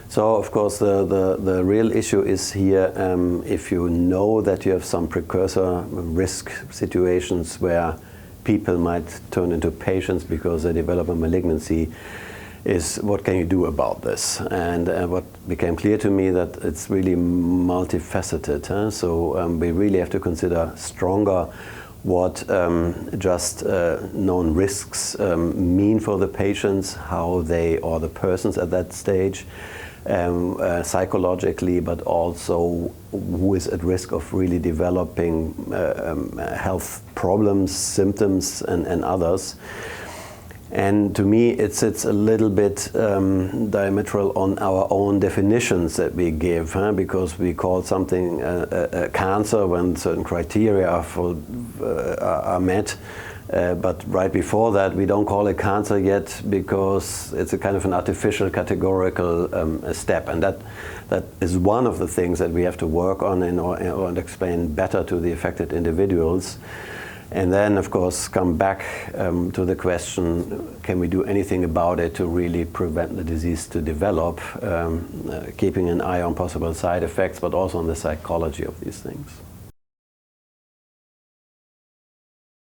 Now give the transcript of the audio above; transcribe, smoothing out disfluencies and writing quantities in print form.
So, of course, the real issue is here, if you know that you have some precursor risk situations where people might turn into patients because they develop a malignancy, is what can you do about this? And what became clear to me that it's really multifaceted. So we really have to consider stronger what just known risks mean for the patients, how they, or the persons at that stage, psychologically, but also who is at risk of really developing health problems, symptoms, and others. And to me, it sits a little bit diametral on our own definitions that we give, because we call something a cancer when certain criteria are met. But right before that, we don't call it cancer yet because it's a kind of an artificial categorical step. And that is one of the things that we have to work on in order to explain better to the affected individuals. And then, of course, come back to the question, can we do anything about it to really prevent the disease to develop, keeping an eye on possible side effects, but also on the psychology of these things.